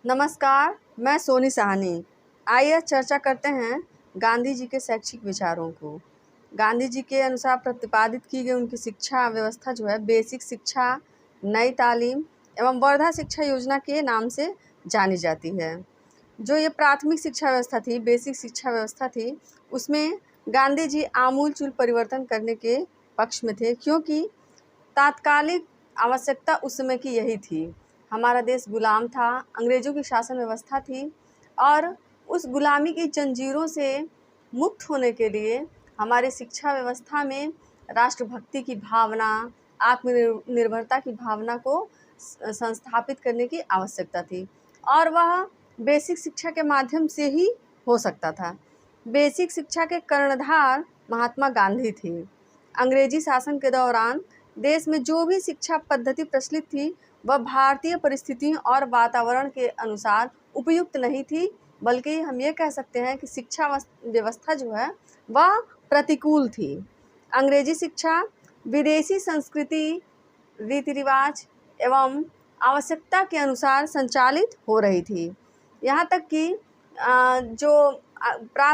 नमस्कार, मैं सोनी साहनी। आइए चर्चा करते हैं गांधी जी के शैक्षिक विचारों को। गांधी जी के अनुसार प्रतिपादित की गई उनकी शिक्षा व्यवस्था जो है बेसिक शिक्षा, नई तालीम एवं वर्धा शिक्षा योजना के नाम से जानी जाती है। जो ये प्राथमिक शिक्षा व्यवस्था थी, बेसिक शिक्षा व्यवस्था थी, उसमें गांधी जी आमूल-चूल परिवर्तन करने के पक्ष में थे, क्योंकि तात्कालिक आवश्यकता उस समय की यही थी। हमारा देश गुलाम था, अंग्रेज़ों की शासन व्यवस्था थी और उस गुलामी की जंजीरों से मुक्त होने के लिए हमारी शिक्षा व्यवस्था में राष्ट्रभक्ति की भावना, आत्मनिर्भरता की भावना को संस्थापित करने की आवश्यकता थी और वह बेसिक शिक्षा के माध्यम से ही हो सकता था। बेसिक शिक्षा के कर्णधार महात्मा गांधी थे। अंग्रेजी शासन के दौरान देश में जो भी शिक्षा पद्धति प्रचलित थी, वह भारतीय परिस्थितियों और वातावरण के अनुसार उपयुक्त नहीं थी, बल्कि हम ये कह सकते हैं कि शिक्षा व्यवस्था जो है वह प्रतिकूल थी। अंग्रेजी शिक्षा विदेशी संस्कृति, रीति रिवाज एवं आवश्यकता के अनुसार संचालित हो रही थी। यहाँ तक कि जो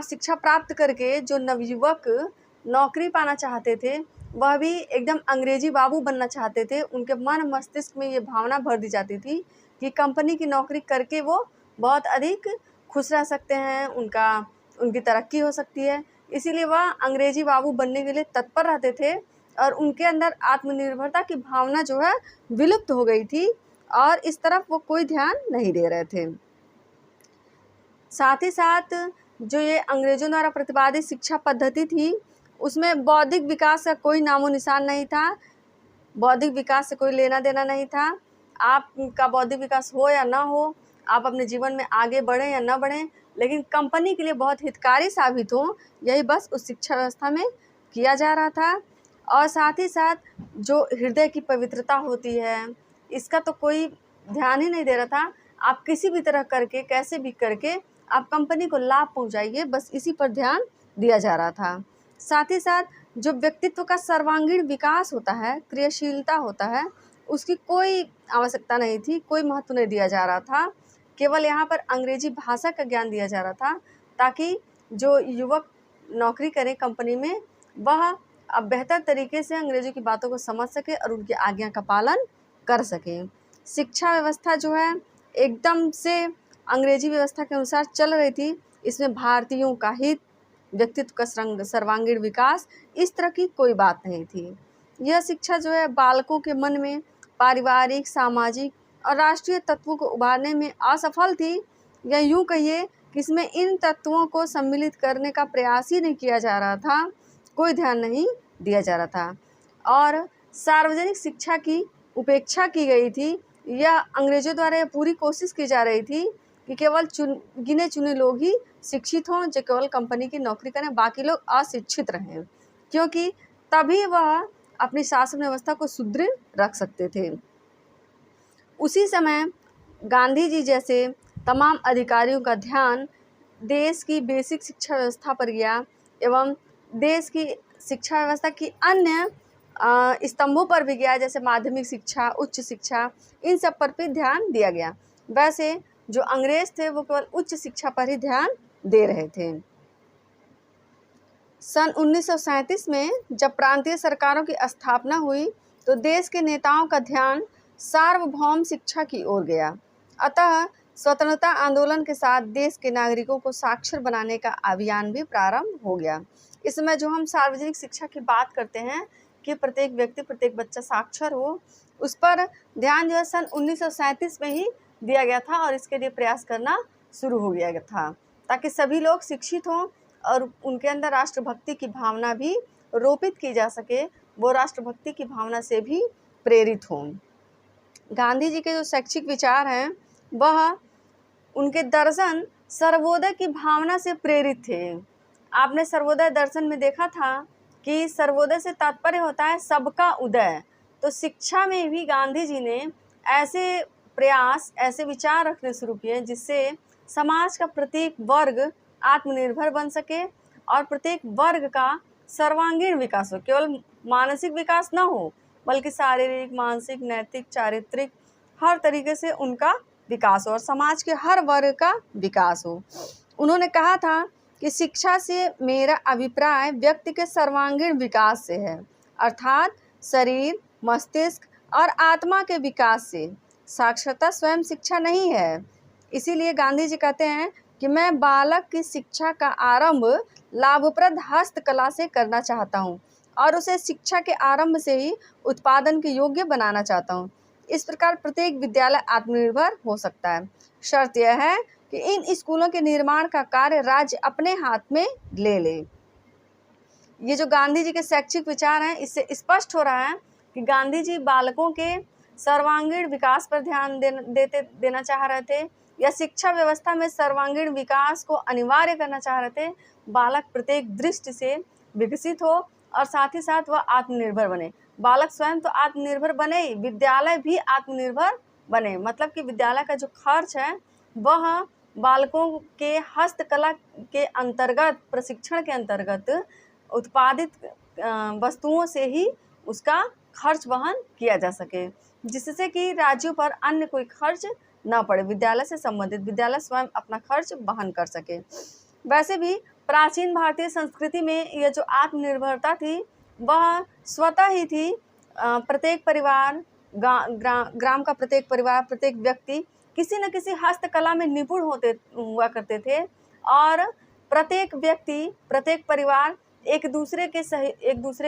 शिक्षा प्राप्त करके जो नवयुवक नौकरी पाना चाहते थे, वह भी एकदम अंग्रेजी बाबू बनना चाहते थे। उनके मन मस्तिष्क में ये भावना भर दी जाती थी कि कंपनी की नौकरी करके वो बहुत अधिक खुश रह सकते हैं, उनकी तरक्की हो सकती है। इसीलिए वह अंग्रेजी बाबू बनने के लिए तत्पर रहते थे और उनके अंदर आत्मनिर्भरता की भावना जो है विलुप्त हो गई थी और इस तरफ वो कोई ध्यान नहीं दे रहे थे। साथ ही साथ जो ये अंग्रेज़ों द्वारा प्रतिपादित शिक्षा पद्धति थी, उसमें बौद्धिक विकास का कोई नामो निशान नहीं था। बौद्धिक विकास से कोई लेना देना नहीं था। आपका बौद्धिक विकास हो या ना हो, आप अपने जीवन में आगे बढ़ें या ना बढ़ें, लेकिन कंपनी के लिए बहुत हितकारी साबित हो, यही बस उस शिक्षा व्यवस्था में किया जा रहा था। और साथ ही साथ जो हृदय की पवित्रता होती है, इसका तो कोई ध्यान ही नहीं दे रहा था। आप किसी भी तरह करके, कैसे भी करके आप कंपनी को लाभ पहुंचाइए, बस इसी पर ध्यान दिया जा रहा था। साथ ही साथ जो व्यक्तित्व का सर्वांगीण विकास होता है, क्रियाशीलता होता है, उसकी कोई आवश्यकता नहीं थी, कोई महत्व नहीं दिया जा रहा था। केवल यहाँ पर अंग्रेजी भाषा का ज्ञान दिया जा रहा था ताकि जो युवक नौकरी करें कंपनी में, वह अब बेहतर तरीके से अंग्रेज़ों की बातों को समझ सके और उनकी आज्ञा का पालन कर सकें। शिक्षा व्यवस्था जो है एकदम से अंग्रेजी व्यवस्था के अनुसार चल रही थी। इसमें भारतीयों का हित, व्यक्तित्व का सर्वांगीण विकास, इस तरह की कोई बात नहीं थी। यह शिक्षा जो है बालकों के मन में पारिवारिक, सामाजिक और राष्ट्रीय तत्वों को उभारने में असफल थी, या यूँ कहिए कि इसमें इन तत्वों को सम्मिलित करने का प्रयास ही नहीं किया जा रहा था, कोई ध्यान नहीं दिया जा रहा था और सार्वजनिक शिक्षा की उपेक्षा की गई थी। यह अंग्रेज़ों द्वारा यह पूरी कोशिश की जा रही थी कि केवल गिने चुने लोग ही शिक्षित हों, जो केवल कंपनी की नौकरी करें, बाकी लोग अशिक्षित रहें, क्योंकि तभी वह अपनी शासन व्यवस्था को सुदृढ़ रख सकते थे। उसी समय गांधी जी जैसे तमाम अधिकारियों का ध्यान देश की बेसिक शिक्षा व्यवस्था पर गया एवं देश की शिक्षा व्यवस्था की अन्य स्तंभों पर भी गया, जैसे माध्यमिक शिक्षा, उच्च शिक्षा, इन सब पर भी ध्यान दिया गया। वैसे जो अंग्रेज थे वो केवल उच्च शिक्षा पर ही ध्यान दे रहे थे। सन 1937 में जब प्रांतीय सरकारों की स्थापना हुई तो देश के नेताओं का ध्यान सार्वभौम शिक्षा की ओर गया। अतः स्वतंत्रता आंदोलन के साथ देश के नागरिकों को साक्षर बनाने का अभियान भी प्रारंभ हो गया। इस समय जो हम सार्वजनिक शिक्षा की बात करते हैं कि प्रत्येक व्यक्ति, प्रत्येक बच्चा साक्षर हो, उस पर ध्यान जो है सन 1937 में ही दिया गया था और इसके लिए प्रयास करना शुरू हो गया था ताकि सभी लोग शिक्षित हों और उनके अंदर राष्ट्रभक्ति की भावना भी रोपित की जा सके, वो राष्ट्रभक्ति की भावना से भी प्रेरित हों। गांधी जी के जो शैक्षिक विचार हैं वह उनके दर्शन सर्वोदय की भावना से प्रेरित थे। आपने सर्वोदय दर्शन में देखा था कि सर्वोदय से तात्पर्य होता है सबका उदय। तो शिक्षा में भी गांधी जी ने ऐसे प्रयास, ऐसे विचार रखने शुरू किए जिससे समाज का प्रत्येक वर्ग आत्मनिर्भर बन सके और प्रत्येक वर्ग का सर्वांगीण विकास हो। केवल मानसिक विकास ना हो, बल्कि शारीरिक, मानसिक, नैतिक, चारित्रिक हर तरीके से उनका विकास हो और समाज के हर वर्ग का विकास हो। उन्होंने कहा था कि शिक्षा से मेरा अभिप्राय व्यक्ति के सर्वांगीण विकास से है, अर्थात शरीर, मस्तिष्क और आत्मा के विकास से। साक्षरता स्वयं शिक्षा नहीं है। इसीलिए गांधी जी कहते हैं कि मैं बालक की शिक्षा का आरंभ लाभप्रद हस्तकला से करना चाहता हूँ और उसे शिक्षा के आरंभ से ही उत्पादन के योग्य बनाना चाहता हूँ। इस प्रकार प्रत्येक विद्यालय आत्मनिर्भर हो सकता है। शर्त यह है कि इन स्कूलों के निर्माण का कार्य राज्य अपने हाथ में ले ले। ये जो गांधी जी के शैक्षिक विचार हैं, इससे स्पष्ट हो रहा है कि गांधी जी बालकों के सर्वांगीण विकास पर ध्यान देना चाह रहे थे, या शिक्षा व्यवस्था में सर्वांगीण विकास को अनिवार्य करना चाह रहे थे। बालक प्रत्येक दृष्टि से विकसित हो और साथ ही साथ वह आत्मनिर्भर बने। बालक स्वयं तो आत्मनिर्भर बने ही, विद्यालय भी आत्मनिर्भर बने। मतलब कि विद्यालय का जो खर्च है वह बालकों के हस्तकला के अंतर्गत, प्रशिक्षण के अंतर्गत उत्पादित वस्तुओं से ही उसका खर्च वहन किया जा सके, जिससे कि राज्यों पर अन्य कोई खर्च न पड़े। विद्यालय से संबंधित विद्यालय स्वयं अपना खर्च वहन कर सके। वैसे भी प्राचीन भारतीय संस्कृति में यह जो आत्मनिर्भरता थी वह स्वतः ही थी। प्रत्येक परिवार, ग्राम का प्रत्येक परिवार, प्रत्येक व्यक्ति किसी न किसी हस्तकला में निपुण हुआ करते थे और प्रत्येक व्यक्ति, प्रत्येक परिवार एक दूसरे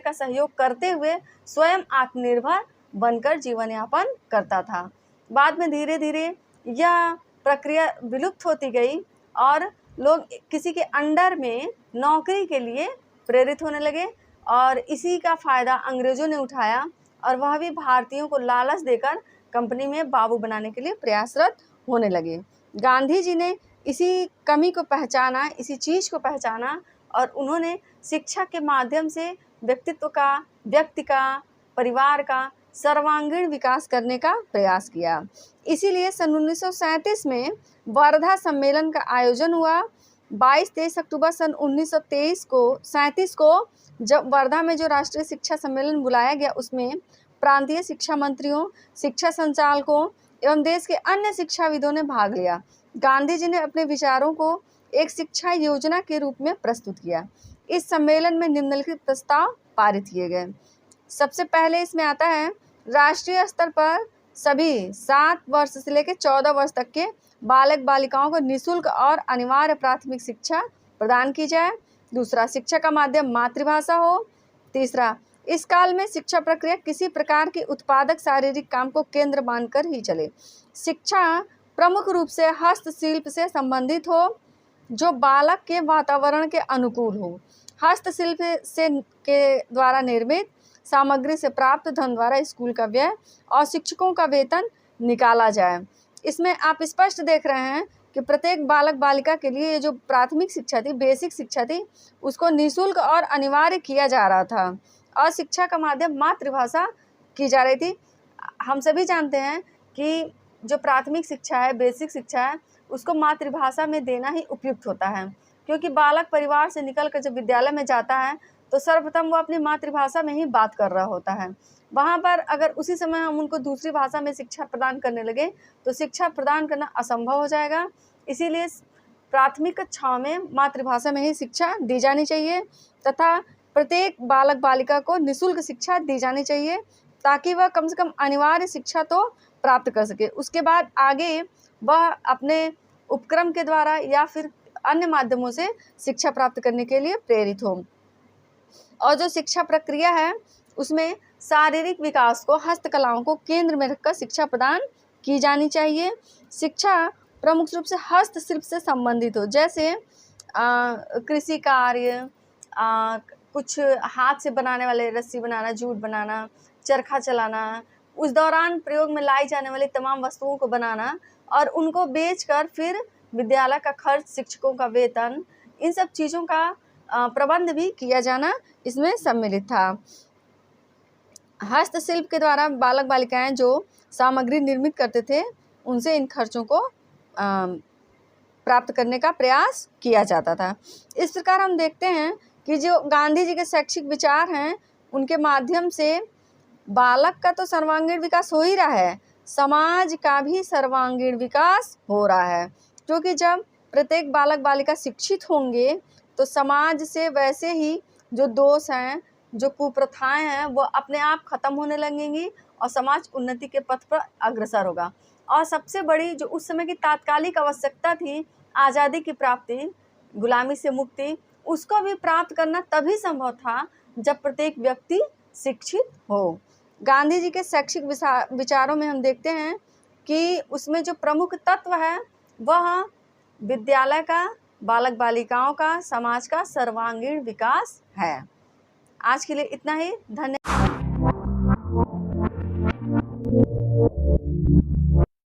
का सहयोग करते हुए स्वयं आत्मनिर्भर बनकर जीवन यापन करता था। बाद में धीरे धीरे यह प्रक्रिया विलुप्त होती गई और लोग किसी के अंडर में नौकरी के लिए प्रेरित होने लगे और इसी का फ़ायदा अंग्रेज़ों ने उठाया और वह भी भारतीयों को लालच देकर कंपनी में बाबू बनाने के लिए प्रयासरत होने लगे। गांधी जी ने इसी कमी को पहचाना, इसी चीज़ को पहचाना और उन्होंने शिक्षा के माध्यम से व्यक्तित्व का, व्यक्ति का, परिवार का सर्वांगीण विकास करने का प्रयास किया। इसीलिए सन 1937 में वर्धा सम्मेलन का आयोजन हुआ। 22-23 अक्टूबर सन 1937 को जब वर्धा में जो राष्ट्रीय शिक्षा सम्मेलन बुलाया गया, उसमें प्रांतीय शिक्षा मंत्रियों, शिक्षा संचालकों एवं देश के अन्य शिक्षाविदों ने भाग लिया। गांधी जी ने अपने विचारों को एक शिक्षा योजना के रूप में प्रस्तुत किया। इस सम्मेलन में निम्नलिखित प्रस्ताव पारित किए गए। सबसे पहले इसमें आता है, राष्ट्रीय स्तर पर सभी 7 वर्ष से लेकर 14 वर्ष तक के बालक बालिकाओं को निःशुल्क और अनिवार्य प्राथमिक शिक्षा प्रदान की जाए। दूसरा, शिक्षा का माध्यम मातृभाषा हो। तीसरा, इस काल में शिक्षा प्रक्रिया किसी प्रकार की उत्पादक शारीरिक काम को केंद्र मानकर ही चले। शिक्षा प्रमुख रूप से हस्तशिल्प से संबंधित हो जो बालक के वातावरण के अनुकूल हो। हस्तशिल्प से के द्वारा निर्मित सामग्री से प्राप्त धन द्वारा स्कूल का व्यय और शिक्षकों का वेतन निकाला जाए। इसमें आप स्पष्ट देख रहे हैं कि प्रत्येक बालक बालिका के लिए ये जो प्राथमिक शिक्षा थी, बेसिक शिक्षा थी, उसको निःशुल्क और अनिवार्य किया जा रहा था और शिक्षा का माध्यम मातृभाषा की जा रही थी। हम सभी जानते हैं कि जो प्राथमिक शिक्षा है, बेसिक शिक्षा है, उसको मातृभाषा में देना ही उपयुक्त होता है, क्योंकि बालक परिवार से निकलकर जब विद्यालय में जाता है तो सर्वप्रथम वो अपनी मातृभाषा में ही बात कर रहा होता है। वहाँ पर अगर उसी समय हम उनको दूसरी भाषा में शिक्षा प्रदान करने लगे तो शिक्षा प्रदान करना असंभव हो जाएगा। इसीलिए प्राथमिक कक्षाओं में मातृभाषा में ही शिक्षा दी जानी चाहिए तथा प्रत्येक बालक बालिका को निःशुल्क शिक्षा दी जानी चाहिए ताकि वह कम से कम अनिवार्य शिक्षा तो प्राप्त कर सके। उसके बाद आगे वह अपने उपक्रम के द्वारा या फिर अन्य माध्यमों से शिक्षा प्राप्त करने के लिए प्रेरित हो। और जो शिक्षा प्रक्रिया है उसमें शारीरिक विकास को, हस्तकलाओं को केंद्र में रखकर शिक्षा प्रदान की जानी चाहिए। शिक्षा प्रमुख रूप से हस्तशिल्प से संबंधित हो, जैसे कृषि कार्य, कुछ हाथ से बनाने वाले, रस्सी बनाना, जूट बनाना, चरखा चलाना, उस दौरान प्रयोग में लाई जाने वाली तमाम वस्तुओं को बनाना और उनको बेचकर फिर विद्यालय का खर्च, शिक्षकों का वेतन, इन सब चीज़ों का प्रबंध भी किया जाना इसमें सम्मिलित था। हस्तशिल्प के द्वारा बालक बालिकाएं जो सामग्री निर्मित करते थे उनसे इन खर्चों को प्राप्त करने का प्रयास किया जाता था। इस प्रकार हम देखते हैं कि जो गांधी जी के शैक्षिक विचार हैं उनके माध्यम से बालक का तो सर्वांगीण विकास हो ही रहा है, समाज का भी सर्वांगीण विकास हो रहा है, क्योंकि जब प्रत्येक बालक बालिका शिक्षित होंगे तो समाज से वैसे ही जो दोष हैं, जो कुप्रथाएं हैं, वो अपने आप खत्म होने लगेंगी और समाज उन्नति के पथ पर अग्रसर होगा। और सबसे बड़ी जो उस समय की तात्कालिक आवश्यकता थी, आज़ादी की प्राप्ति, गुलामी से मुक्ति, उसको भी प्राप्त करना तभी संभव था जब प्रत्येक व्यक्ति शिक्षित हो। गांधी जी के शैक्षिक विचारों में हम देखते हैं कि उसमें जो प्रमुख तत्व है वह विद्यालय का, बालक बालिकाओं का, समाज का सर्वांगीण विकास है। आज के लिए इतना ही। धन्यवाद।